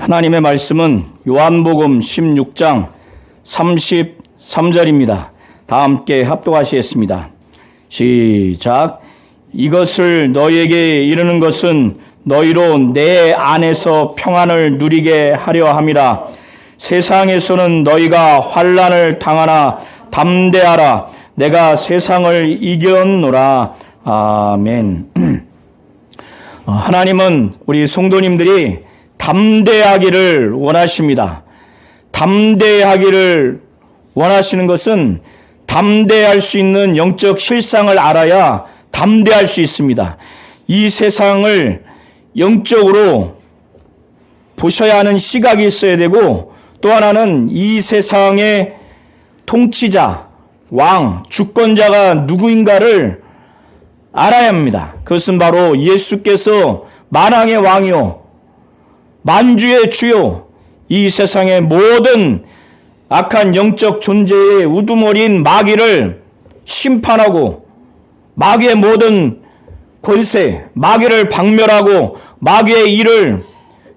하나님의 말씀은 요한복음 16장 33절입니다. 다 함께 합독하시겠습니다. 시작. 이것을 너희에게 이르는 것은 너희로 내 안에서 평안을 누리게 하려 함이라. 세상에서는 너희가 환난을 당하나 담대하라. 내가 세상을 이겼노라. 아멘. 하나님은 우리 성도님들이 담대하기를 원하십니다. 담대하기를 원하시는 것은 담대할 수 있는 영적 실상을 알아야 담대할 수 있습니다. 이 세상을 영적으로 보셔야 하는 시각이 있어야 되고, 또 하나는 이 세상의 통치자, 왕, 주권자가 누구인가를 알아야 합니다. 그것은 바로 예수께서 만왕의 왕이요 만주의 주요, 이 세상의 모든 악한 영적 존재의 우두머리인 마귀를 심판하고 마귀의 모든 권세, 마귀를 박멸하고 마귀의 일을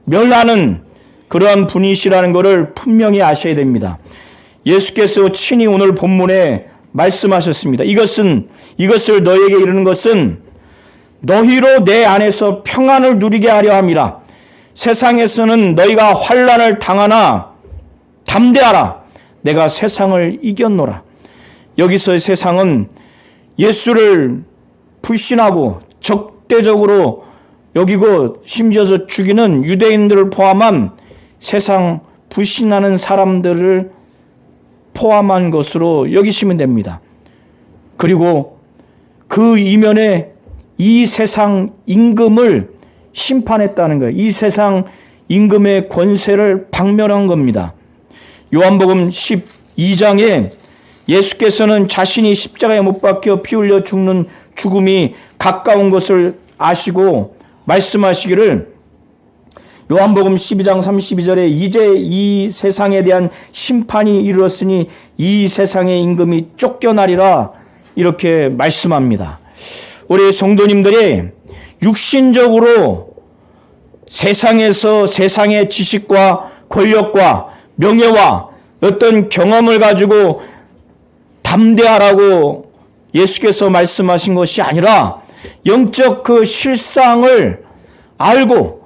멸하는 그러한 분이시라는 것을 분명히 아셔야 됩니다. 예수께서 친히 오늘 본문에 말씀하셨습니다. 이것을 너희에게 이르는 것은 너희로 내 안에서 평안을 누리게 하려 함이라. 세상에서는 너희가 환난을 당하나 담대하라. 내가 세상을 이겼노라. 여기서의 세상은 예수를 불신하고 적대적으로 여기고 심지어서 죽이는 유대인들을 포함한 세상 불신하는 사람들을 포함한 것으로 여기시면 됩니다. 그리고 그 이면에 이 세상 임금을 심판했다는 거예요. 이 세상 임금의 권세를 박멸한 겁니다. 요한복음 12장에 예수께서는 자신이 십자가에 못 박혀 피 흘려 죽는 죽음이 가까운 것을 아시고 말씀하시기를, 요한복음 12장 32절에 이제 이 세상에 대한 심판이 이르렀으니 이 세상의 임금이 쫓겨나리라, 이렇게 말씀합니다. 우리 성도님들이 육신적으로 세상에서 세상의 지식과 권력과 명예와 어떤 경험을 가지고 담대하라고 예수께서 말씀하신 것이 아니라 영적 그 실상을 알고,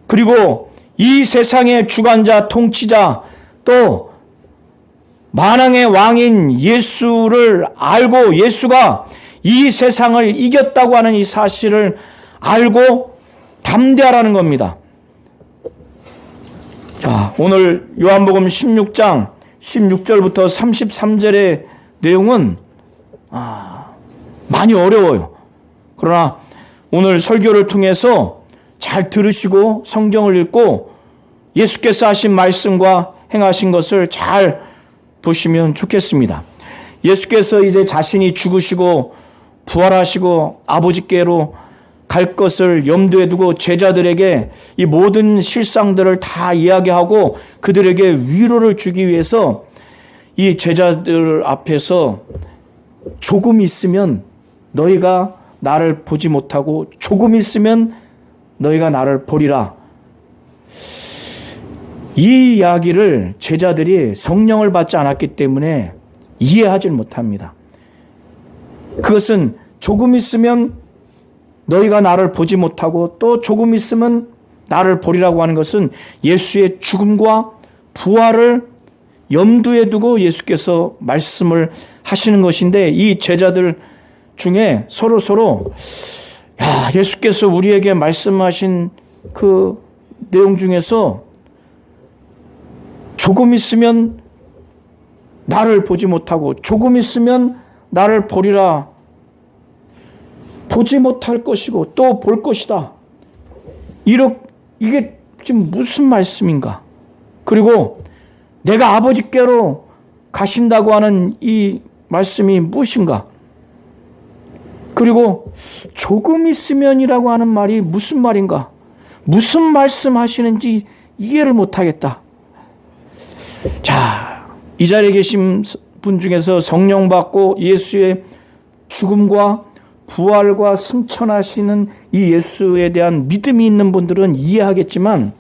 그리고 이 세상의 주관자, 통치자, 또 만왕의 왕인 예수를 알고 예수가 이 세상을 이겼다고 하는 이 사실을 알고 담대하라는 겁니다. 자, 오늘 요한복음 16장 16절부터 33절의 내용은 많이 어려워요. 그러나 오늘 설교를 통해서 잘 들으시고 성경을 읽고 예수께서 하신 말씀과 행하신 것을 잘 보시면 좋겠습니다. 예수께서 이제 자신이 죽으시고 부활하시고 아버지께로 갈 것을 염두에 두고 제자들에게 이 모든 실상들을 다 이야기하고 그들에게 위로를 주기 위해서 이 제자들 앞에서 조금 있으면 너희가 나를 보지 못하고 조금 있으면 너희가 나를 보리라. 이 이야기를 제자들이 성령을 받지 않았기 때문에 이해하지 못합니다. 그것은 조금 있으면 너희가 나를 보지 못하고 또 조금 있으면 나를 보리라고 하는 것은 예수의 죽음과 부활을 염두에 두고 예수께서 말씀을 하시는 것인데, 이 제자들 중에 서로 예수께서 우리에게 말씀하신 그 내용 중에서 조금 있으면 나를 보지 못하고 조금 있으면 나를 보리라, 보지 못할 것이고 또 볼 것이다, 이게 지금 무슨 말씀인가? 그리고 내가 아버지께로 가신다고 하는 이 말씀이 무엇인가? 그리고 조금 있으면이라고 하는 말이 무슨 말인가? 무슨 말씀 하시는지 이해를 못하겠다. 자, 이 자리에 계신 분 중에서 성령 받고 예수의 죽음과 부활과 승천하시는 이 예수에 대한 믿음이 있는 분들은 이해하겠지만,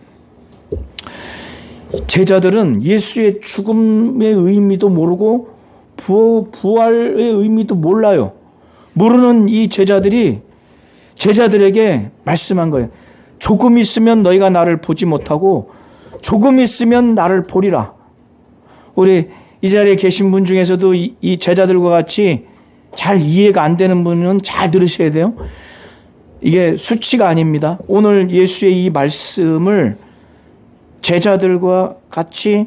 제자들은 예수의 죽음의 의미도 모르고 부활의 의미도 몰라요. 모르는 이 제자들에게 말씀한 거예요. 조금 있으면 너희가 나를 보지 못하고 조금 있으면 나를 보리라. 우리 이 자리에 계신 분 중에서도 이 제자들과 같이 잘 이해가 안 되는 분은 잘 들으셔야 돼요. 이게 수치가 아닙니다. 오늘 예수의 이 말씀을 제자들과 같이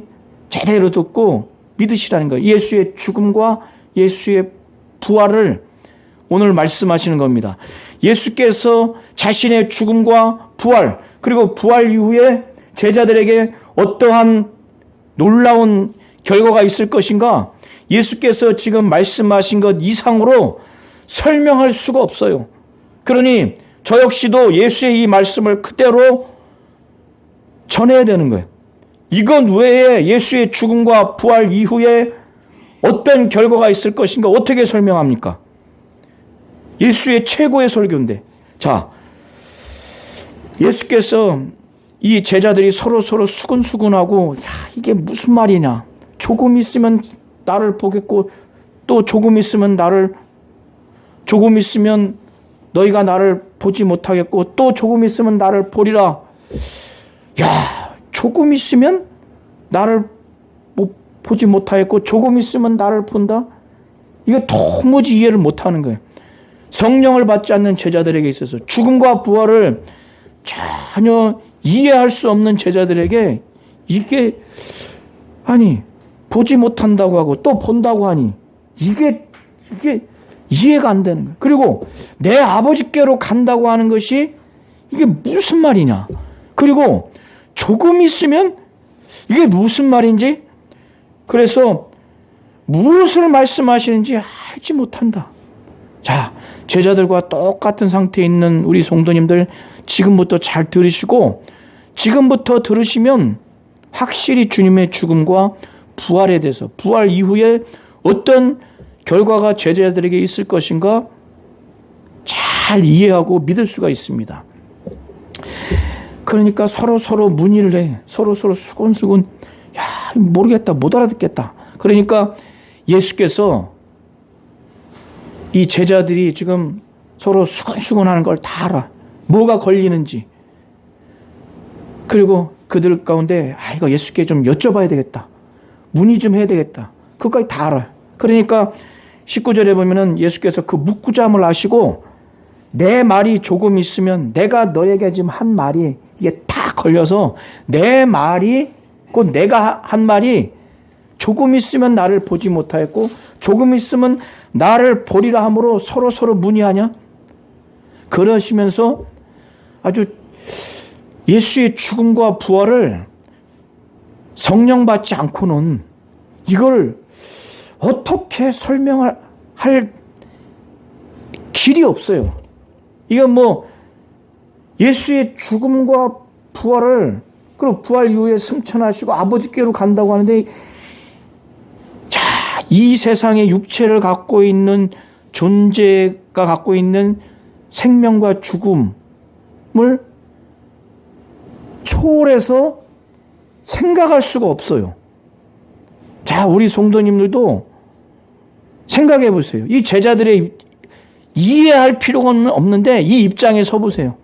제대로 듣고 믿으시라는 거예요. 예수의 죽음과 예수의 부활을 오늘 말씀하시는 겁니다. 예수께서 자신의 죽음과 부활, 그리고 부활 이후에 제자들에게 어떠한 놀라운 결과가 있을 것인가? 예수께서 지금 말씀하신 것 이상으로 설명할 수가 없어요. 그러니 저 역시도 예수의 이 말씀을 그대로 전해야 되는 거예요. 이것 외에 예수의 죽음과 부활 이후에 어떤 결과가 있을 것인가 어떻게 설명합니까? 예수의 최고의 설교인데. 자, 예수께서 이 제자들이 서로 수근수근하고, 야, 이게 무슨 말이냐. 조금 있으면 나를 보겠고, 또 조금 있으면 너희가 나를 보지 못하겠고, 또 조금 있으면 나를 보리라. 야, 조금 있으면 나를 보지 못하겠고, 조금 있으면 나를 본다? 이게 도무지 이해를 못하는 거예요. 성령을 받지 않는 제자들에게 있어서 죽음과 부활을 전혀 이해할 수 없는 제자들에게 이게 보지 못한다고 하고 또 본다고 하니 이게 이해가 안 되는 거예요. 그리고 내 아버지께로 간다고 하는 것이 이게 무슨 말이냐. 그리고 조금 있으면 이게 무슨 말인지, 그래서 무엇을 말씀하시는지 알지 못한다. 자, 제자들과 똑같은 상태에 있는 우리 성도님들 지금부터 잘 들으시고, 지금부터 들으시면 확실히 주님의 죽음과 부활에 대해서, 부활 이후에 어떤 결과가 제자들에게 있을 것인가 잘 이해하고 믿을 수가 있습니다. 그러니까 서로 문의를 해. 서로 수근수근. 야, 모르겠다. 못 알아듣겠다. 그러니까 예수께서 이 제자들이 지금 서로 수근수근 하는 걸 다 알아. 뭐가 걸리는지. 그리고 그들 가운데 이거 예수께 좀 여쭤봐야 되겠다. 문의 좀 해야 되겠다. 그것까지 다 알아요. 그러니까 19절에 보면은 예수께서 그 묵구잠을 아시고 내 말이 조금 있으면, 내가 너에게 지금 한 말이 이게 다 걸려서 내 말이, 곧 내가 한 말이 조금 있으면 나를 보지 못하였고 조금 있으면 나를 보리라 함으로 서로 문의하냐? 그러시면서 아주 예수의 죽음과 부활을 성령 받지 않고는 이걸 어떻게 설명할 길이 없어요. 이건 예수의 죽음과 부활을, 그리고 부활 이후에 승천하시고 아버지께로 간다고 하는데, 자, 이 세상의 육체를 갖고 있는 존재가 갖고 있는 생명과 죽음을 초월해서 생각할 수가 없어요. 자, 우리 성도님들도 생각해 보세요. 이 제자들의 이해할 필요가 없는데 이 입장에 서 보세요.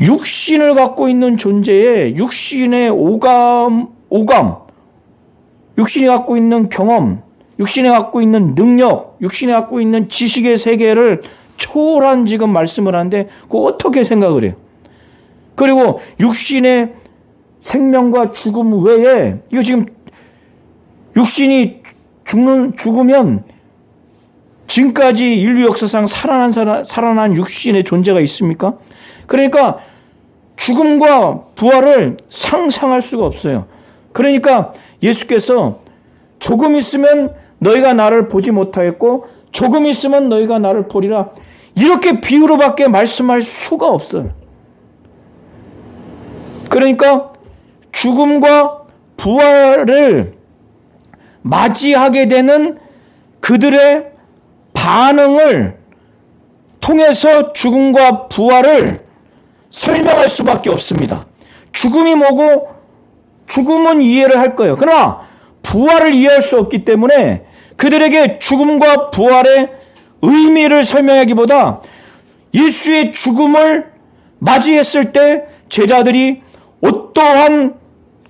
육신을 갖고 있는 존재에 육신의 오감, 육신이 갖고 있는 경험, 육신이 갖고 있는 능력, 육신이 갖고 있는 지식의 세계를 초월한 지금 말씀을 하는데 그거 어떻게 생각을 해요? 그리고 육신의 생명과 죽음 외에, 이거 지금 육신이 죽으면 지금까지 인류 역사상 살아난 육신의 존재가 있습니까? 그러니까 죽음과 부활을 상상할 수가 없어요. 그러니까 예수께서 조금 있으면 너희가 나를 보지 못하겠고 조금 있으면 너희가 나를 보리라, 이렇게 비유로밖에 말씀할 수가 없어요. 그러니까 죽음과 부활을 맞이하게 되는 그들의 반응을 통해서 죽음과 부활을 설명할 수밖에 없습니다. 죽음이 뭐고 죽음은 이해를 할 거예요. 그러나 부활을 이해할 수 없기 때문에 그들에게 죽음과 부활의 의미를 설명하기보다 예수의 죽음을 맞이했을 때 제자들이 어떠한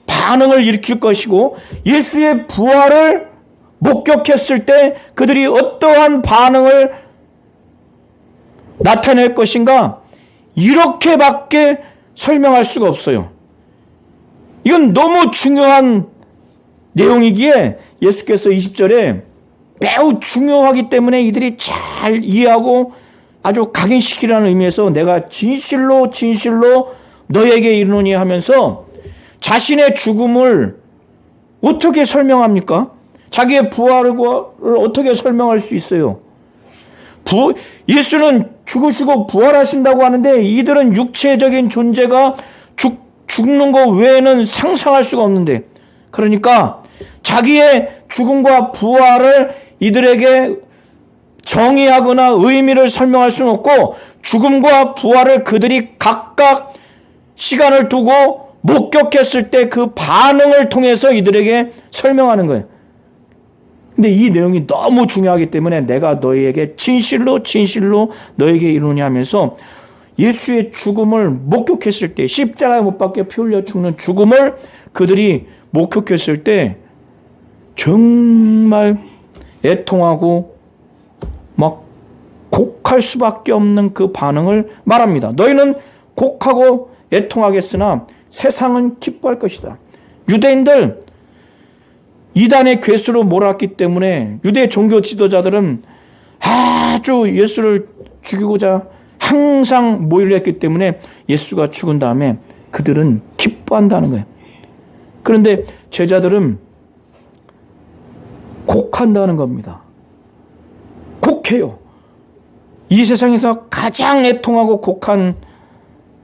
반응을 일으킬 것이고 예수의 부활을 목격했을 때 그들이 어떠한 반응을 나타낼 것인가, 이렇게밖에 설명할 수가 없어요. 이건 너무 중요한 내용이기에 예수께서 20절에 매우 중요하기 때문에 이들이 잘 이해하고 아주 각인시키라는 의미에서 내가 진실로 진실로 너에게 이르노니 하면서 자신의 죽음을 어떻게 설명합니까? 자기의 부활을 어떻게 설명할 수 있어요? 예수는 죽으시고 부활하신다고 하는데 이들은 육체적인 존재가 죽는 것 외에는 상상할 수가 없는데, 그러니까 자기의 죽음과 부활을 이들에게 정의하거나 의미를 설명할 수는 없고 죽음과 부활을 그들이 각각 시간을 두고 목격했을 때 그 반응을 통해서 이들에게 설명하는 거예요. 근데 이 내용이 너무 중요하기 때문에 내가 너희에게 진실로 진실로 너에게 이르노니 하면서 예수의 죽음을 목격했을 때, 십자가에 못 박혀 피 흘려 죽는 죽음을 그들이 목격했을 때 정말 애통하고 막 곡할 수밖에 없는 그 반응을 말합니다. 너희는 곡하고 애통하겠으나 세상은 기뻐할 것이다. 유대인들 이단의 괴수로 몰았기 때문에 유대 종교 지도자들은 아주 예수를 죽이고자 항상 모의를 했기 때문에 예수가 죽은 다음에 그들은 기뻐한다는 거예요. 그런데 제자들은 곡한다는 겁니다. 곡해요. 이 세상에서 가장 애통하고 곡한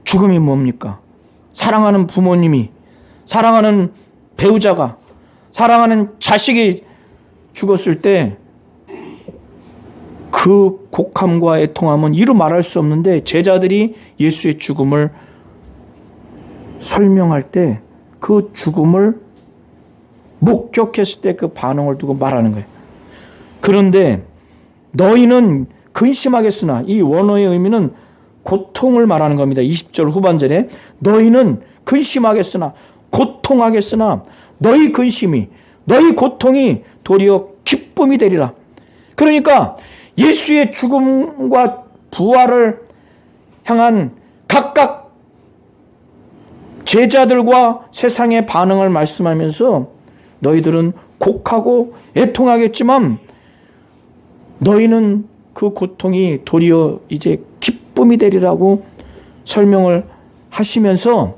죽음이 뭡니까? 사랑하는 부모님이, 사랑하는 배우자가, 사랑하는 자식이 죽었을 때 그 곡함과 애통함은 이루 말할 수 없는데 제자들이 예수의 죽음을 설명할 때 그 죽음을 목격했을 때 그 반응을 두고 말하는 거예요. 그런데 너희는 근심하겠으나, 이 원어의 의미는 고통을 말하는 겁니다. 20절 후반절에 너희는 근심하겠으나, 고통하겠으나 너희 근심이, 너희 고통이 도리어 기쁨이 되리라. 그러니까 예수의 죽음과 부활을 향한 각각 제자들과 세상의 반응을 말씀하면서 너희들은 곡하고 애통하겠지만 너희는 그 고통이 도리어 이제 기쁨이 되리라고 설명을 하시면서,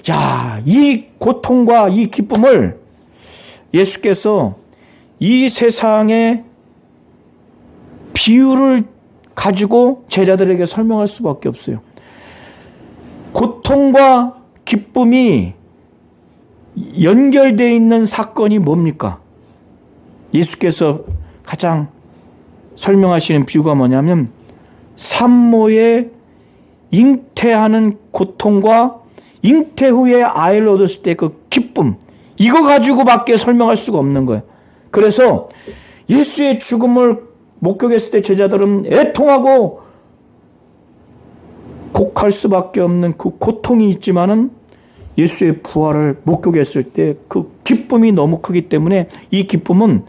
야, 이 고통과 이 기쁨을 예수께서 이 세상의 비유를 가지고 제자들에게 설명할 수밖에 없어요. 고통과 기쁨이 연결되어 있는 사건이 뭡니까? 예수께서 가장 설명하시는 비유가 뭐냐면 산모의 잉태하는 고통과 잉태 후에 아이를 얻었을 때 그 기쁨, 이거 가지고밖에 설명할 수가 없는 거예요. 그래서 예수의 죽음을 목격했을 때 제자들은 애통하고 곡할 수밖에 없는 그 고통이 있지만은 예수의 부활을 목격했을 때 그 기쁨이 너무 크기 때문에 이 기쁨은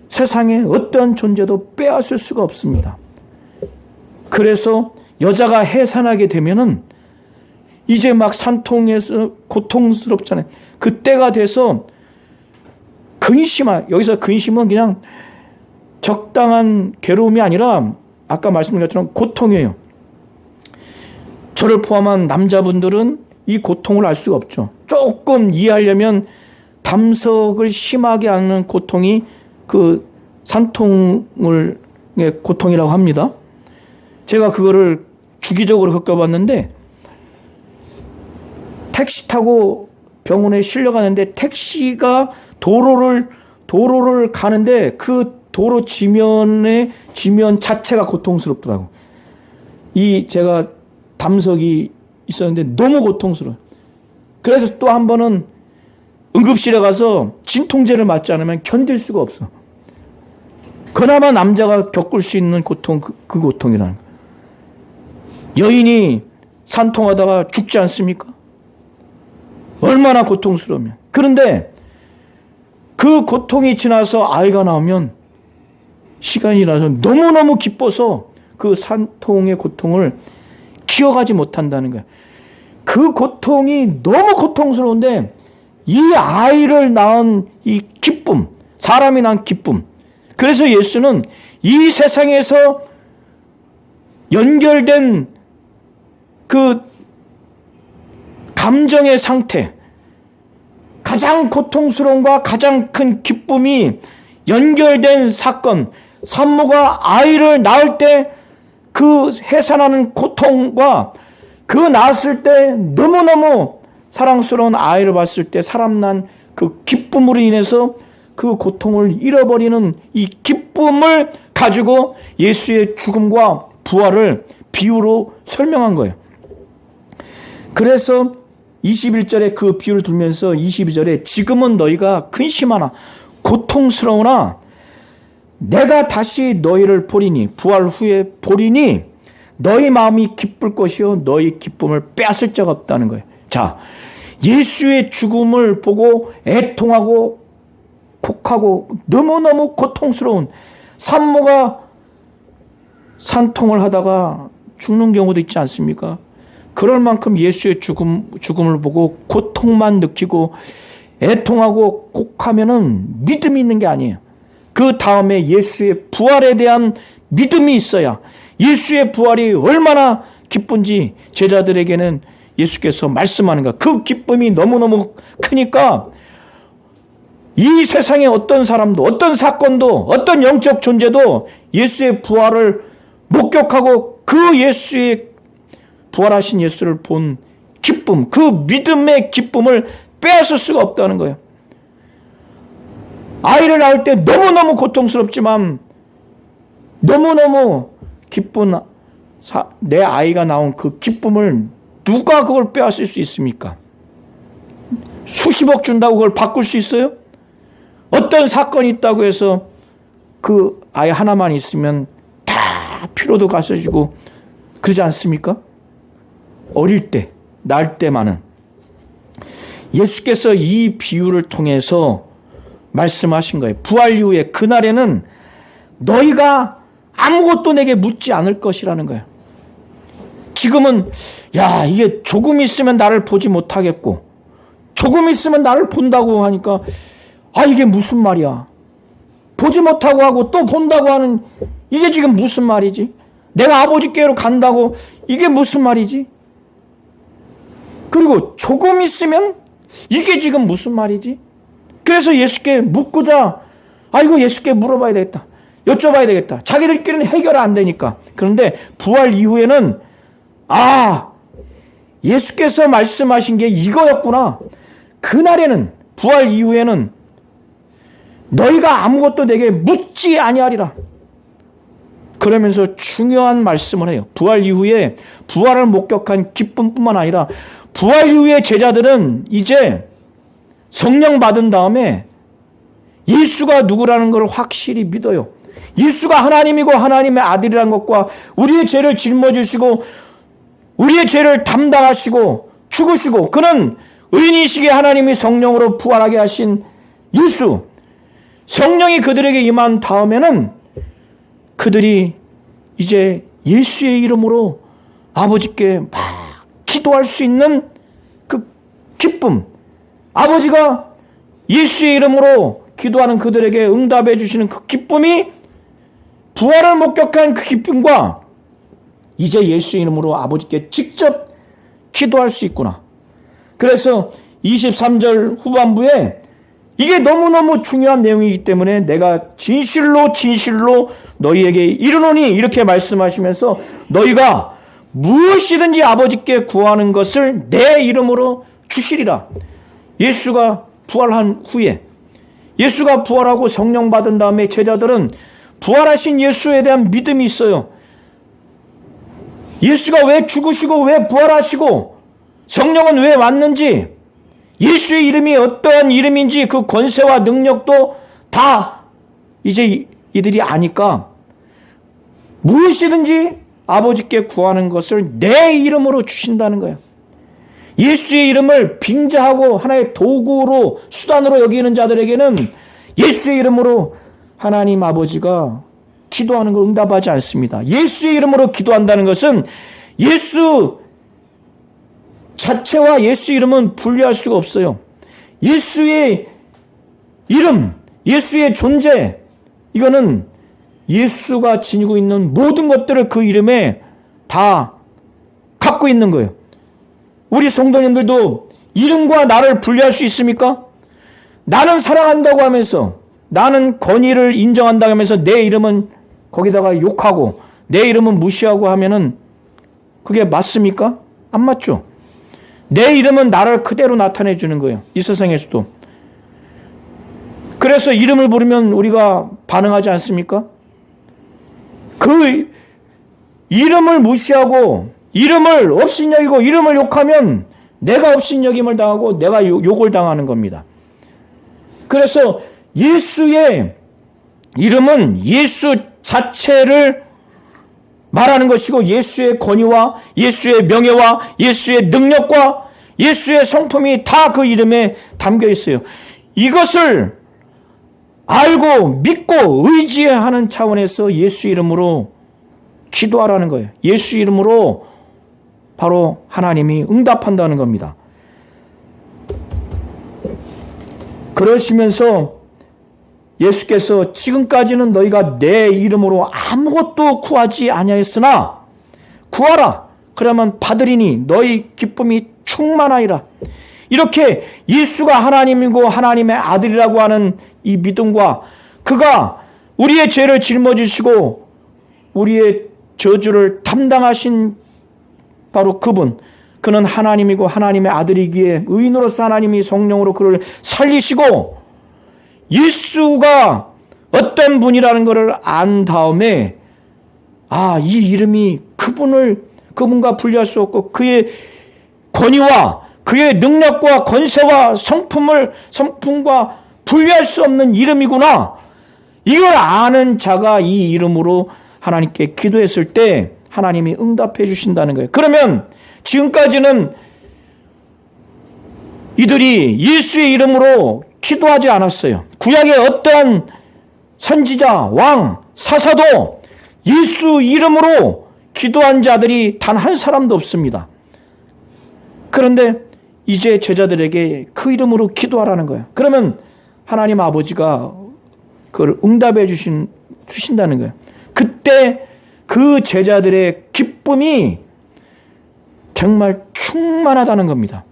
세상에 어떠한 존재도 빼앗을 수가 없습니다. 그래서 여자가 해산하게 되면은 이제 막 산통해서 고통스럽잖아요. 그때가 돼서 여기서 근심은 그냥 적당한 괴로움이 아니라 아까 말씀드린 것처럼 고통이에요. 저를 포함한 남자분들은 이 고통을 알 수가 없죠. 조금 이해하려면 담석을 심하게 앓는 고통이 그 산통을 고통이라고 합니다. 제가 그거를 주기적으로 겪어봤는데 택시 타고 병원에 실려가는데 택시가 도로를 가는데 그 도로 지면 자체가 고통스럽더라고. 제가 담석이 있었는데 너무 고통스러워요. 그래서 또 한 번은 응급실에 가서 진통제를 맞지 않으면 견딜 수가 없어. 그나마 남자가 겪을 수 있는 고통, 그 고통이라는 거예요. 여인이 산통하다가 죽지 않습니까? 얼마나 고통스러우면. 그런데 그 고통이 지나서 아이가 나오면 시간이 지나서 너무너무 기뻐서 그 산통의 고통을 기억하지 못한다는 거예요. 그 고통이 너무 고통스러운데 이 아이를 낳은 이 기쁨, 사람이 낳은 기쁨. 그래서 예수는 이 세상에서 연결된 그 감정의 상태, 가장 고통스러움과 가장 큰 기쁨이 연결된 사건, 산모가 아이를 낳을 때 그 해산하는 고통과 그 낳았을 때 너무너무 사랑스러운 아이를 봤을 때 사람 난 그 기쁨으로 인해서 그 고통을 잃어버리는 이 기쁨을 가지고 예수의 죽음과 부활을 비유로 설명한 거예요. 그래서 21절에 그 비유를 들면서 22절에 지금은 너희가 근심하나 고통스러우나 내가 다시 너희를 보리니 부활 후에 보리니 너희 마음이 기쁠 것이요 너희 기쁨을 빼앗을 자가 없다는 거예요. 자, 예수의 죽음을 보고 애통하고 곡하고 너무너무 고통스러운 산모가 산통을 하다가 죽는 경우도 있지 않습니까? 그럴 만큼 예수의 죽음을 보고 고통만 느끼고 애통하고 곡하면은 믿음이 있는 게 아니에요. 그 다음에 예수의 부활에 대한 믿음이 있어야 예수의 부활이 얼마나 기쁜지 제자들에게는 예수께서 말씀하는 거야. 그 기쁨이 너무너무 크니까 이 세상에 어떤 사람도 어떤 사건도 어떤 영적 존재도 예수의 부활을 목격하고 그 예수의 부활하신 예수를 본 기쁨, 그 믿음의 기쁨을 빼앗을 수가 없다는 거예요. 아이를 낳을 때 너무너무 고통스럽지만 너무너무 기쁜 내 아이가 나온 그 기쁨을 누가 그걸 빼앗을 수 있습니까? 수십억 준다고 그걸 바꿀 수 있어요? 어떤 사건이 있다고 해서 그 아이 하나만 있으면 다 피로도 가서지고 그러지 않습니까? 어릴 때, 날 때만은. 예수께서 이 비유를 통해서 말씀하신 거예요. 부활 이후에 그날에는 너희가 아무것도 내게 묻지 않을 것이라는 거예요. 지금은 야, 이게 조금 있으면 나를 보지 못하겠고 조금 있으면 나를 본다고 하니까 이게 무슨 말이야. 보지 못하고 하고 또 본다고 하는 이게 지금 무슨 말이지? 내가 아버지께로 간다고 이게 무슨 말이지? 그리고 조금 있으면 이게 지금 무슨 말이지? 그래서 예수께 묻고자 이거 예수께 물어봐야 되겠다. 여쭤봐야 되겠다. 자기들끼리는 해결 안 되니까. 그런데 부활 이후에는 예수께서 말씀하신 게 이거였구나. 그날에는 부활 이후에는 너희가 아무것도 내게 묻지 아니하리라. 그러면서 중요한 말씀을 해요. 부활 이후에 부활을 목격한 기쁨뿐만 아니라 부활 이후에 제자들은 이제 성령 받은 다음에 예수가 누구라는 걸 확실히 믿어요. 예수가 하나님이고 하나님의 아들이라는 것과 우리의 죄를 짊어지시고 우리의 죄를 담당하시고 죽으시고 그는 의인이시기에 하나님이 성령으로 부활하게 하신 예수, 성령이 그들에게 임한 다음에는 그들이 이제 예수의 이름으로 아버지께 막 기도할 수 있는 그 기쁨, 아버지가 예수의 이름으로 기도하는 그들에게 응답해 주시는 그 기쁨이 부활을 목격한 그 기쁨과 이제 예수의 이름으로 아버지께 직접 기도할 수 있구나. 그래서 23절 후반부에 이게 너무너무 중요한 내용이기 때문에 내가 진실로 진실로 너희에게 이르노니 이렇게 말씀하시면서 너희가 무엇이든지 아버지께 구하는 것을 내 이름으로 주시리라. 예수가 부활한 후에 예수가 부활하고 성령 받은 다음에 제자들은 부활하신 예수에 대한 믿음이 있어요. 예수가 왜 죽으시고 왜 부활하시고 성령은 왜 왔는지 예수의 이름이 어떠한 이름인지 그 권세와 능력도 다 이제 이들이 아니까 무엇이든지 아버지께 구하는 것을 내 이름으로 주신다는 거예요. 예수의 이름을 빙자하고 하나의 도구로 수단으로 여기는 자들에게는 예수의 이름으로 하나님 아버지가 기도하는 걸 응답하지 않습니다. 예수의 이름으로 기도한다는 것은 예수 자체와 예수 이름은 분리할 수가 없어요. 예수의 이름, 예수의 존재, 이거는 예수가 지니고 있는 모든 것들을 그 이름에 다 갖고 있는 거예요. 우리 성도님들도 이름과 나를 분리할 수 있습니까? 나는 사랑한다고 하면서, 나는 권위를 인정한다고 하면서 내 이름은 거기다가 욕하고 내 이름은 무시하고 하면은 그게 맞습니까? 안 맞죠. 내 이름은 나를 그대로 나타내 주는 거예요. 이 세상에서도. 그래서 이름을 부르면 우리가 반응하지 않습니까? 그 이름을 무시하고 이름을 업신여기고 이름을 욕하면 내가 업신여김을 당하고 내가 욕을 당하는 겁니다. 그래서 예수의 이름은 예수 자체를 말하는 것이고 예수의 권위와 예수의 명예와 예수의 능력과 예수의 성품이 다 그 이름에 담겨 있어요. 이것을 알고 믿고 의지하는 차원에서 예수 이름으로 기도하라는 거예요. 예수 이름으로 바로 하나님이 응답한다는 겁니다. 그러시면서 예수께서 지금까지는 너희가 내 이름으로 아무것도 구하지 아니하였으나 구하라 그러면 받으리니 너희 기쁨이 충만하리라. 이렇게 예수가 하나님이고 하나님의 아들이라고 하는 이 믿음과 그가 우리의 죄를 짊어지시고 우리의 저주를 담당하신 바로 그는 하나님이고 하나님의 아들이기에 의인으로서 하나님이 성령으로 그를 살리시고 예수가 어떤 분이라는 것을 안 다음에 이 이름이 그분과 분리할 수 없고 그의 권위와 그의 능력과 권세와 성품과 분리할 수 없는 이름이구나. 이걸 아는 자가 이 이름으로 하나님께 기도했을 때 하나님이 응답해 주신다는 거예요. 그러면 지금까지는 이들이 예수의 이름으로 기도하지 않았어요. 구약의 어떠한 선지자, 왕, 사사도 예수 이름으로 기도한 자들이 단 한 사람도 없습니다. 그런데 이제 제자들에게 그 이름으로 기도하라는 거예요. 그러면 하나님 아버지가 그걸 응답해 주신다는 거예요. 그때 그 제자들의 기쁨이 정말 충만하다는 겁니다.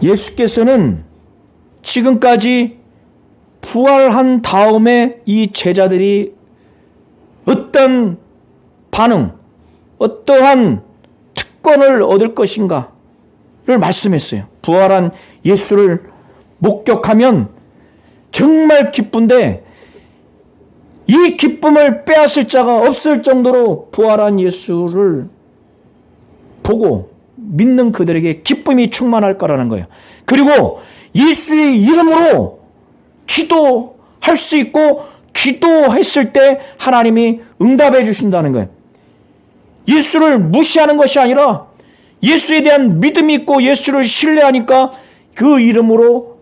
예수께서는 지금까지 부활한 다음에 이 제자들이 어떤 반응, 어떠한 특권을 얻을 것인가를 말씀했어요. 부활한 예수를 목격하면 정말 기쁜데 이 기쁨을 빼앗을 자가 없을 정도로 부활한 예수를 보고 믿는 그들에게 기쁨이 충만할 거라는 거예요. 그리고 예수의 이름으로 기도할 수 있고 기도했을 때 하나님이 응답해 주신다는 거예요. 예수를 무시하는 것이 아니라 예수에 대한 믿음이 있고 예수를 신뢰하니까 그 이름으로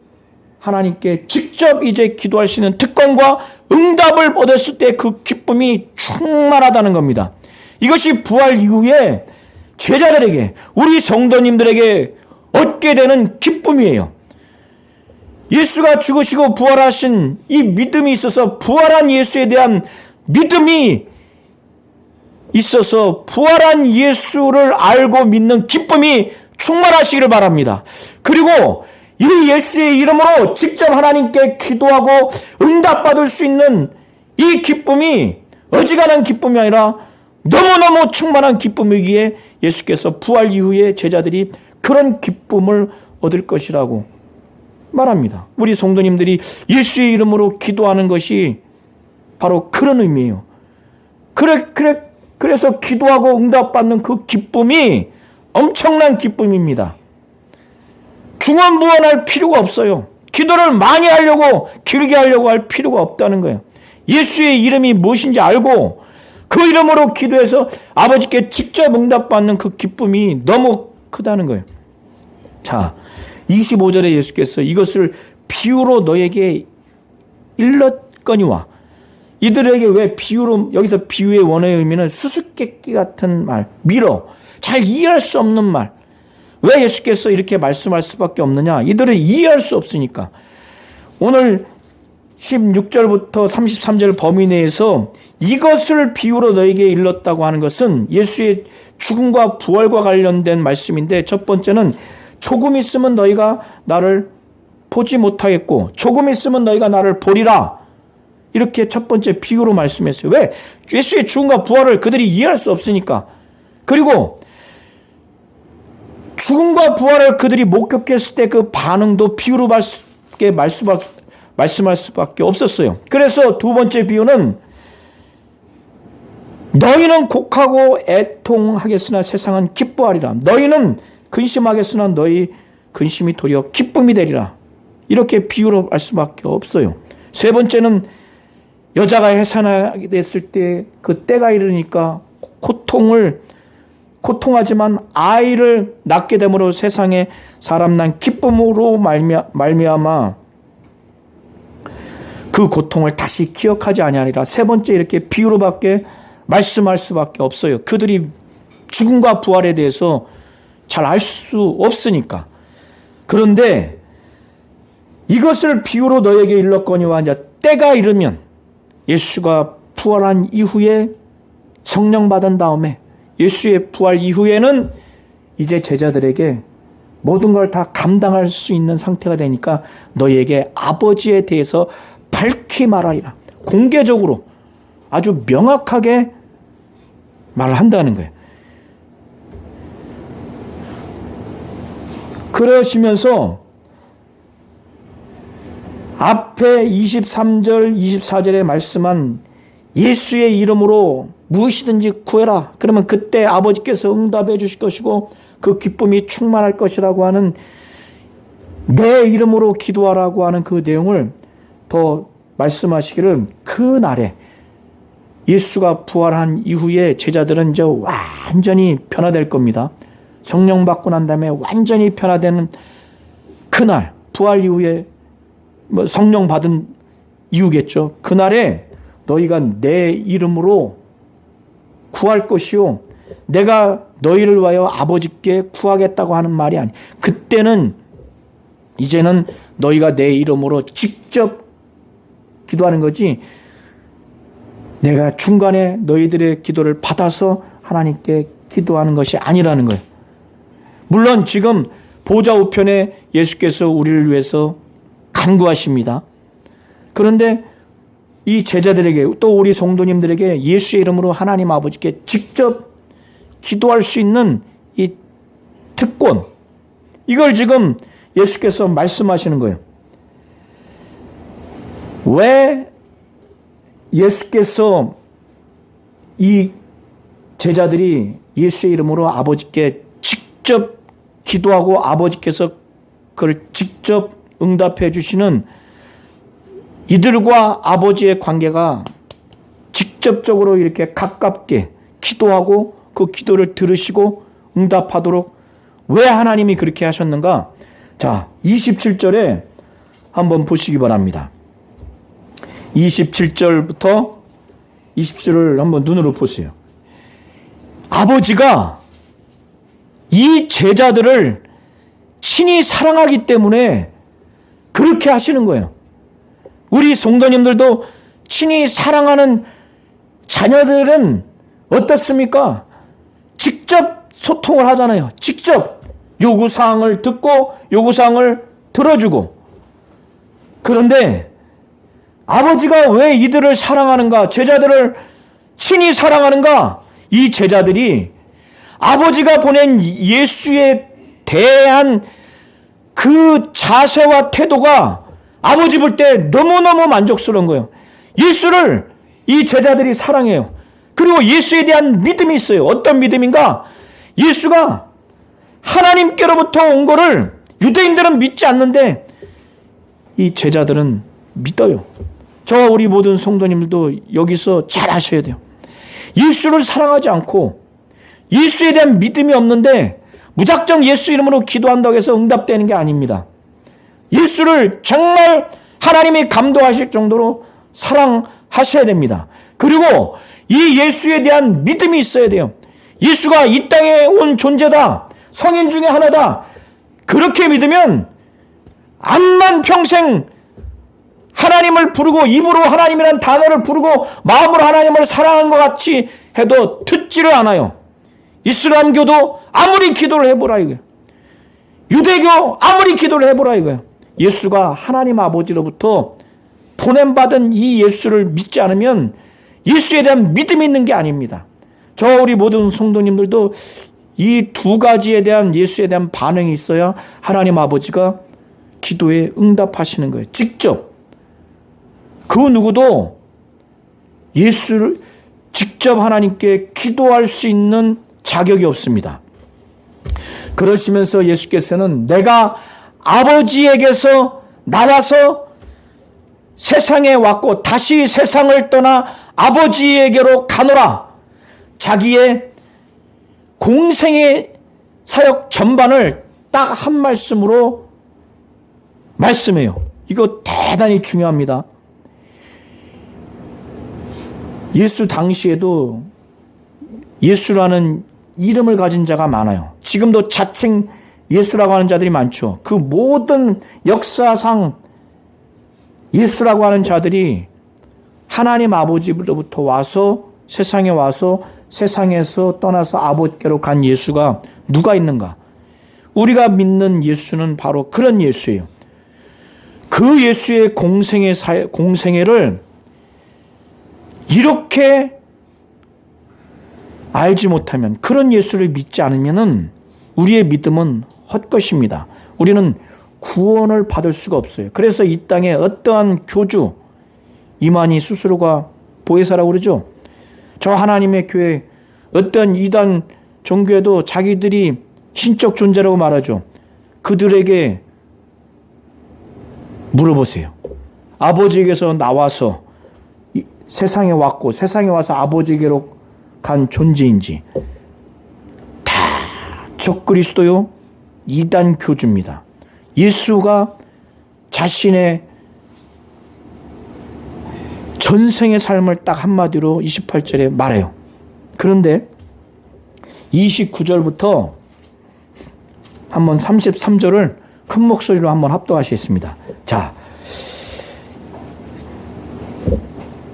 하나님께 직접 이제 기도할 수 있는 특권과 응답을 얻었을 때 그 기쁨이 충만하다는 겁니다. 이것이 부활 이후에 제자들에게, 우리 성도님들에게 얻게 되는 기쁨이에요. 예수가 죽으시고 부활하신 이 믿음이 있어서 부활한 예수에 대한 믿음이 있어서 부활한 예수를 알고 믿는 기쁨이 충만하시기를 바랍니다. 그리고 이 예수의 이름으로 직접 하나님께 기도하고 응답받을 수 있는 이 기쁨이 어지간한 기쁨이 아니라 너무너무 충만한 기쁨이기에 예수께서 부활 이후에 제자들이 그런 기쁨을 얻을 것이라고 말합니다. 우리 성도님들이 예수의 이름으로 기도하는 것이 바로 그런 의미예요. 그래서 기도하고 응답받는 그 기쁨이 엄청난 기쁨입니다. 중언부언할 필요가 없어요. 기도를 많이 하려고 길게 하려고 할 필요가 없다는 거예요. 예수의 이름이 무엇인지 알고 그 이름으로 기도해서 아버지께 직접 응답받는 그 기쁨이 너무 크다는 거예요. 자, 25절에 예수께서 이것을 비유로 너에게 일렀거니와, 이들에게 왜 비유로, 여기서 비유의 원어의 의미는 수수께끼 같은 말, 밀어, 잘 이해할 수 없는 말. 왜 예수께서 이렇게 말씀할 수밖에 없느냐? 이들은 이해할 수 없으니까. 오늘 16절부터 33절 범위 내에서 이것을 비유로 너에게 일렀다고 하는 것은 예수의 죽음과 부활과 관련된 말씀인데, 첫 번째는 조금 있으면 너희가 나를 보지 못하겠고 조금 있으면 너희가 나를 보리라. 이렇게 첫 번째 비유로 말씀했어요. 왜? 예수의 죽음과 부활을 그들이 이해할 수 없으니까. 그리고 죽음과 부활을 그들이 목격했을 때 그 반응도 비유로 말씀할 수밖에 없었어요. 그래서 두 번째 비유는 너희는 곡하고 애통하겠으나 세상은 기뻐하리라. 너희는 근심하겠으나 너희 근심이 도리어 기쁨이 되리라. 이렇게 비유로 할 수밖에 없어요. 세 번째는 여자가 해산하게 됐을 때 그 때가 이르니까 고통하지만 아이를 낳게 됨으로 세상에 사람 난 기쁨으로 말미암아 그 고통을 다시 기억하지 아니하리라. 세 번째 이렇게 비유로밖에 말씀할 수밖에 없어요. 그들이 죽음과 부활에 대해서 잘 알 수 없으니까. 그런데 이것을 비유로 너에게 일렀거니와 이제 때가 이르면, 예수가 부활한 이후에 성령 받은 다음에 예수의 부활 이후에는 이제 제자들에게 모든 걸 다 감당할 수 있는 상태가 되니까 너희에게 아버지에 대해서 밝히 말하리라. 공개적으로 아주 명확하게 말을 한다는 거예요. 그러시면서 앞에 23절, 24절에 말씀한 예수의 이름으로 무엇이든지 구해라. 그러면 그때 아버지께서 응답해 주실 것이고 그 기쁨이 충만할 것이라고 하는, 내 이름으로 기도하라고 하는 그 내용을 더 말씀하시기를, 그 날에 예수가 부활한 이후에 제자들은 이제 완전히 변화될 겁니다. 성령 받고 난 다음에 완전히 변화되는 그날, 부활 이후에 성령 받은 이후겠죠. 그날에 너희가 내 이름으로 구할 것이요, 내가 너희를 위하여 아버지께 구하겠다고 하는 말이 아니. 그때는 이제는 너희가 내 이름으로 직접 기도하는 거지, 내가 중간에 너희들의 기도를 받아서 하나님께 기도하는 것이 아니라는 거예요. 물론 지금 보좌 우편에 예수께서 우리를 위해서 간구하십니다. 그런데 이 제자들에게, 또 우리 성도님들에게 예수의 이름으로 하나님 아버지께 직접 기도할 수 있는 이 특권, 이걸 지금 예수께서 말씀하시는 거예요. 왜 예수께서 이 제자들이 예수의 이름으로 아버지께 직접 기도하고 아버지께서 그걸 직접 응답해 주시는, 이들과 아버지의 관계가 직접적으로 이렇게 가깝게 기도하고 그 기도를 들으시고 응답하도록 왜 하나님이 그렇게 하셨는가? 자, 27절에 한번 보시기 바랍니다. 27절부터 20절을 한번 눈으로 보세요. 아버지가 이 제자들을 친히 사랑하기 때문에 그렇게 하시는 거예요. 우리 성도님들도 친히 사랑하는 자녀들은 어떻습니까? 직접 소통을 하잖아요. 직접 요구사항을 듣고 요구사항을 들어주고. 그런데 아버지가 왜 이들을 사랑하는가? 제자들을 친히 사랑하는가? 이 제자들이 아버지가 보낸 예수에 대한 그 자세와 태도가 아버지 볼 때 너무너무 만족스러운 거예요. 예수를 이 제자들이 사랑해요. 그리고 예수에 대한 믿음이 있어요. 어떤 믿음인가? 예수가 하나님께로부터 온 거를 유대인들은 믿지 않는데 이 제자들은 믿어요. 우리 모든 성도님들도 여기서 잘 아셔야 돼요. 예수를 사랑하지 않고 예수에 대한 믿음이 없는데 무작정 예수 이름으로 기도한다고 해서 응답되는 게 아닙니다. 예수를 정말 하나님이 감동하실 정도로 사랑하셔야 됩니다. 그리고 이 예수에 대한 믿음이 있어야 돼요. 예수가 이 땅에 온 존재다. 성인 중에 하나다. 그렇게 믿으면 암만 평생 하나님을 부르고 입으로 하나님이라는 단어를 부르고 마음으로 하나님을 사랑한 것 같이 해도 듣지를 않아요. 이슬람교도 아무리 기도를 해보라 이거예요. 유대교 아무리 기도를 해보라 이거예요. 예수가 하나님 아버지로부터 보냄받은 이 예수를 믿지 않으면 예수에 대한 믿음이 있는 게 아닙니다. 우리 모든 성도님들도 이 두 가지에 대한 예수에 대한 반응이 있어야 하나님 아버지가 기도에 응답하시는 거예요. 직접. 그 누구도 예수를 직접 하나님께 기도할 수 있는 자격이 없습니다. 그러시면서 예수께서는 내가 아버지에게서 나와서 세상에 왔고 다시 세상을 떠나 아버지에게로 가노라. 자기의 공생의 사역 전반을 딱 한 말씀으로 말씀해요. 이거 대단히 중요합니다. 예수 당시에도 예수라는 이름을 가진 자가 많아요. 지금도 자칭 예수라고 하는 자들이 많죠. 그 모든 역사상 예수라고 하는 자들이 하나님 아버지로부터 와서 세상에 와서 세상에서 떠나서 아버지께로 간 예수가 누가 있는가? 우리가 믿는 예수는 바로 그런 예수예요. 그 예수의 공생애를 이렇게 알지 못하면, 그런 예수를 믿지 않으면 우리의 믿음은 헛것입니다. 우리는 구원을 받을 수가 없어요. 그래서 이 땅에 어떠한 교주, 이만희 수수료가 보혜사라고 그러죠. 저 하나님의 교회, 어떤 이단 종교에도 자기들이 신적 존재라고 말하죠. 그들에게 물어보세요. 아버지에게서 나와서 세상에 왔고 세상에 와서 아버지에게로 간 존재인지. 다 적그리스도요, 이단 교주입니다. 예수가 자신의 전생의 삶을 딱 한마디로 28절에 말해요. 그런데 29절부터 한번 33절을 큰 목소리로 한번 합독하시겠습니다. 자,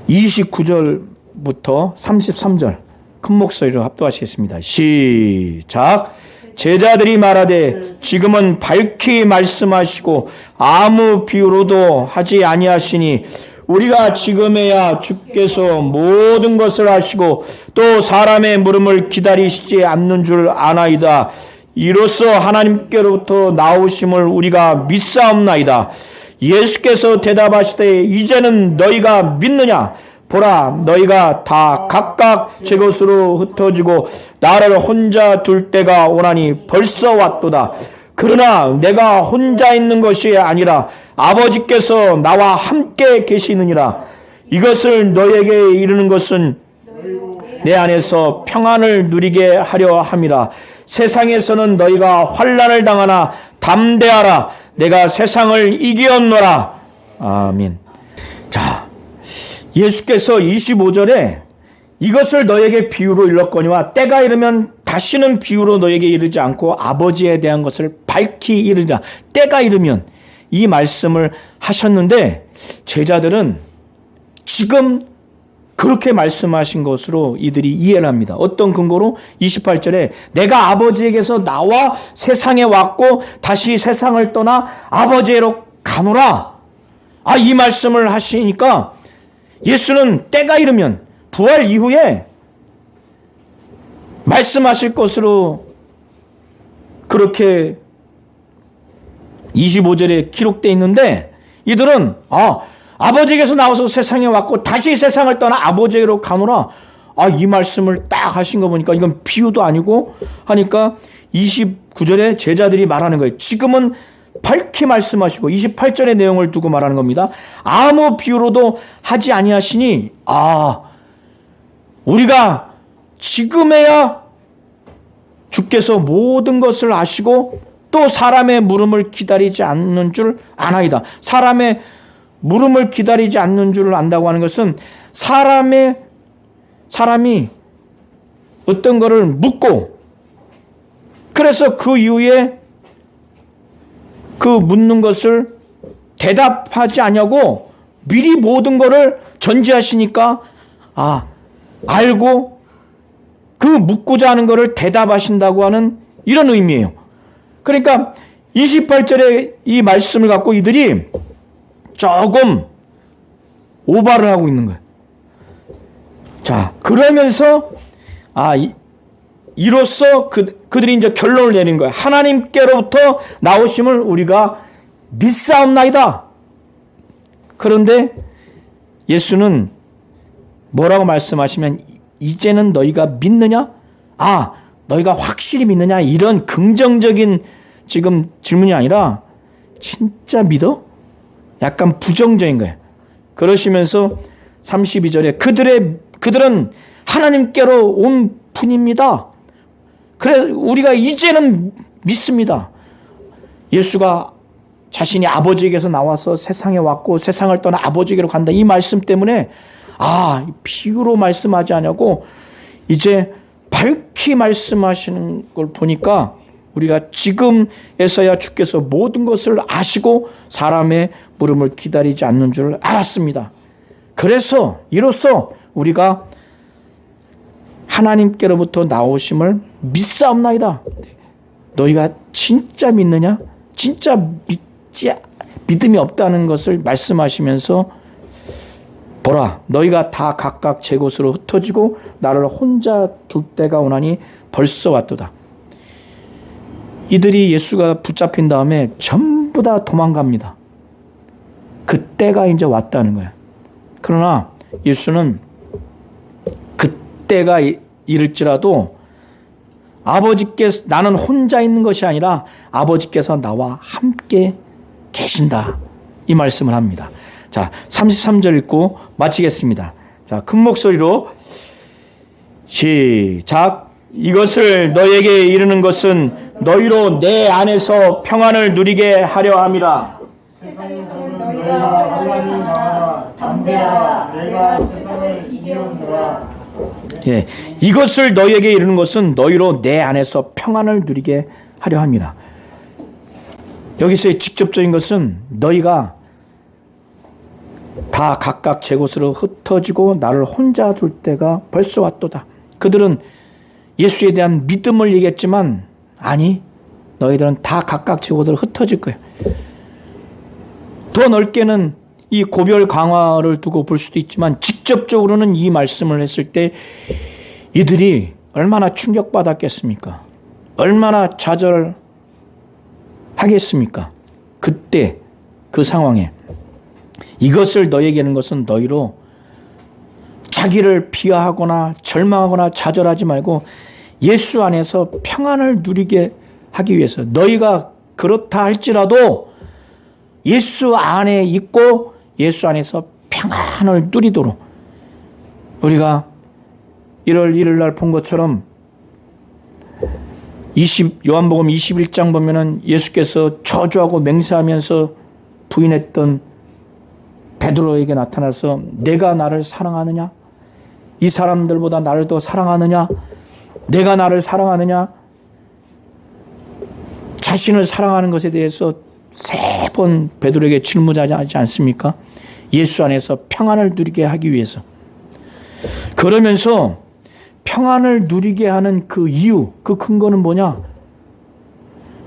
29절부터 33절 큰 목소리로 합독하시겠습니다. 시작. 제자들이 말하되 지금은 밝히 말씀하시고 아무 비유로도 하지 아니하시니 우리가 지금에야 주께서 모든 것을 아시고 또 사람의 물음을 기다리시지 않는 줄 아나이다. 이로써 하나님께로부터 나오심을 우리가 믿사옵나이다. 예수께서 대답하시되 이제는 너희가 믿느냐? 보라, 너희가 다 각각 제 것으로 흩어지고 나를 혼자 둘 때가 오나니 벌써 왔도다. 그러나 내가 혼자 있는 것이 아니라 아버지께서 나와 함께 계시느니라. 이것을 너희에게 이르는 것은 내 안에서 평안을 누리게 하려 함이라. 세상에서는 너희가 환난을 당하나 담대하라. 내가 세상을 이기었노라. 아멘. 자, 예수께서 25절에 이것을 너에게 비유로 일렀거니와 때가 이르면 다시는 비유로 너에게 이르지 않고 아버지에 대한 것을 밝히 이르리라. 때가 이르면, 이 말씀을 하셨는데 제자들은 지금 그렇게 말씀하신 것으로 이들이 이해를 합니다. 어떤 근거로? 28절에 내가 아버지에게서 나와 세상에 왔고 다시 세상을 떠나 아버지로 가노라. 이 말씀을 하시니까 예수는 때가 이르면, 부활 이후에 말씀하실 것으로 그렇게 25절에 기록되어 있는데, 이들은 아버지에게서 나와서 세상에 왔고 다시 세상을 떠나 아버지에게로 가노라. 이 말씀을 딱 하신 거 보니까 이건 비유도 아니고 하니까 29절에 제자들이 말하는 거예요. 지금은 밝히 말씀하시고 28절의 내용을 두고 말하는 겁니다. 아무 비유로도 하지 아니하시니 우리가 지금에야 주께서 모든 것을 아시고 또 사람의 물음을 기다리지 않는 줄 아나이다. 사람의 물음을 기다리지 않는 줄을 안다고 하는 것은 사람이 어떤 거를 묻고 그래서 그 이후에 그 묻는 것을 대답하지 않냐고 미리 모든 것을 전제하시니까 알고 그 묻고자 하는 것을 대답하신다고 하는 이런 의미예요. 그러니까 28절의 이 말씀을 갖고 이들이 조금 오바를 하고 있는 거예요. 자, 그러면서 이로써 그들이 이제 결론을 내린 거예요. 하나님께로부터 나오심을 우리가 믿사옵나이다. 그런데 예수는 뭐라고 말씀하시면 이제는 너희가 믿느냐? 너희가 확실히 믿느냐? 이런 긍정적인 지금 질문이 아니라 진짜 믿어? 약간 부정적인 거예요. 그러시면서 32절에 그들은 하나님께로 온 분입니다. 그래 우리가 이제는 믿습니다. 예수가 자신이 아버지에게서 나와서 세상에 왔고 세상을 떠나 아버지에게로 간다. 이 말씀 때문에 비유로 말씀하지 않냐고 이제 밝히 말씀하시는 걸 보니까 우리가 지금에서야 주께서 모든 것을 아시고 사람의 물음을 기다리지 않는 줄 알았습니다. 그래서 이로써 우리가 하나님께로부터 나오심을 믿사옵나이다. 너희가 진짜 믿느냐? 진짜 믿음이 없다는 것을 말씀하시면서 보라, 너희가 다 각각 제 곳으로 흩어지고 나를 혼자 둘 때가 오나니 벌써 왔도다. 이들이 예수가 붙잡힌 다음에 전부 다 도망갑니다. 그때가 이제 왔다는 거예요. 그러나 예수는 그때가 이를지라도 아버지께서 나는 혼자 있는 것이 아니라 아버지께서 나와 함께 계신다. 이 말씀을 합니다. 자, 33절 읽고 마치겠습니다. 자, 큰 목소리로 시작. 이것을 너에게 이르는 것은 너희로 내 안에서 평안을 누리게 하려 함이라. 세상에서는 너희가 평안하나 담대하라. 내가 세상을 이기었노라. 예, 이것을 너희에게 이르는 것은 너희로 내 안에서 평안을 누리게 하려 함이라. 여기서의 직접적인 것은 너희가 다 각각 제 곳으로 흩어지고 나를 혼자 둘 때가 벌써 왔도다. 그들은 예수에 대한 믿음을 얘기했지만 아니, 너희들은 다 각각 제 곳으로 흩어질 거야. 더 넓게는 이 고별 강화를 두고 볼 수도 있지만 직접적으로는 이 말씀을 했을 때 이들이 얼마나 충격받았겠습니까? 얼마나 좌절하겠습니까? 그때 그 상황에 이것을 너에게 하는 것은 너희로 자기를 비하하거나 절망하거나 좌절하지 말고 예수 안에서 평안을 누리게 하기 위해서 너희가 그렇다 할지라도 예수 안에 있고 예수 안에서 평안을 누리도록 우리가 1월 1일 날 본 것처럼 요한복음 21장 보면은 예수께서 저주하고 맹세하면서 부인했던 베드로에게 나타나서 내가 나를 사랑하느냐? 이 사람들보다 나를 더 사랑하느냐? 내가 나를 사랑하느냐? 자신을 사랑하는 것에 대해서 3번 베드로에게 질문하지 않습니까? 예수 안에서 평안을 누리게 하기 위해서. 그러면서 평안을 누리게 하는 그 이유, 그 근거는 뭐냐?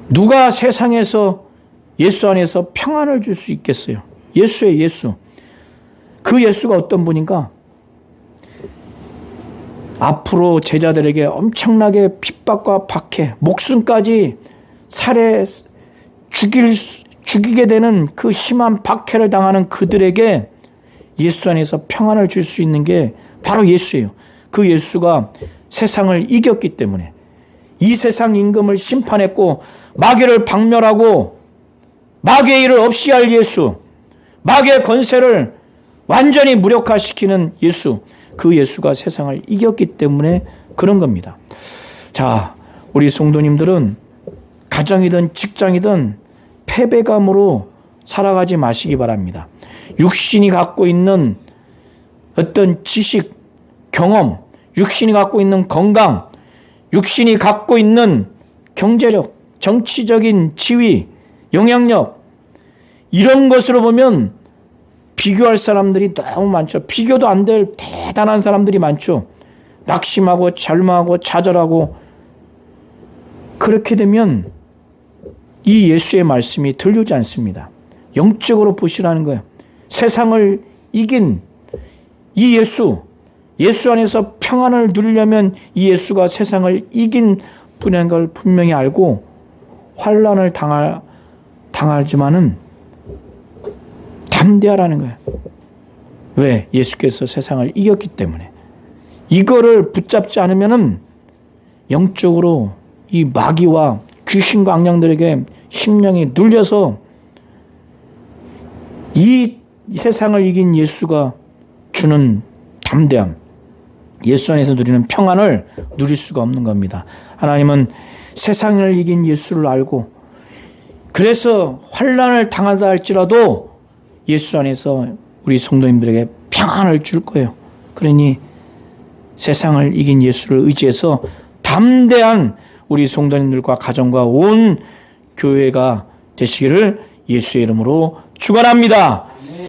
누가 세상에서 예수 안에서 평안을 줄 수 있겠어요? 예수의 예수. 그 예수가 어떤 분인가? 앞으로 제자들에게 엄청나게 핍박과 박해, 목숨까지 죽이게 되는 그 심한 박해를 당하는 그들에게 예수 안에서 평안을 줄 수 있는 게 바로 예수예요. 그 예수가 세상을 이겼기 때문에 이 세상 임금을 심판했고 마귀를 박멸하고 마귀의 일을 없이 할 예수, 마귀의 권세를 완전히 무력화시키는 예수, 그 예수가 세상을 이겼기 때문에 그런 겁니다. 자, 우리 성도님들은 가정이든 직장이든 패배감으로 살아가지 마시기 바랍니다. 육신이 갖고 있는 어떤 지식, 경험, 육신이 갖고 있는 건강, 육신이 갖고 있는 경제력, 정치적인 지위, 영향력, 이런 것으로 보면 비교할 사람들이 너무 많죠. 비교도 안 될 대단한 사람들이 많죠. 낙심하고 절망하고 좌절하고, 그렇게 되면 이 예수의 말씀이 들리지 않습니다. 영적으로 보시라는 거예요. 세상을 이긴 이 예수 안에서 평안을 누리려면 이 예수가 세상을 이긴 분이라는 걸 분명히 알고 환난을 당하지만은 담대하라는 거예요. 왜? 예수께서 세상을 이겼기 때문에. 이거를 붙잡지 않으면은 영적으로 이 마귀와 귀신과 악령들에게 심령이 눌려서 이 세상을 이긴 예수가 주는 담대함, 예수 안에서 누리는 평안을 누릴 수가 없는 겁니다. 하나님은 세상을 이긴 예수를 알고, 그래서 환난을 당하다 할지라도 예수 안에서 우리 성도님들에게 평안을 줄 거예요. 그러니 세상을 이긴 예수를 의지해서 담대한 우리 성도님들과 가정과 온 교회가 되시기를 예수의 이름으로 축원합니다.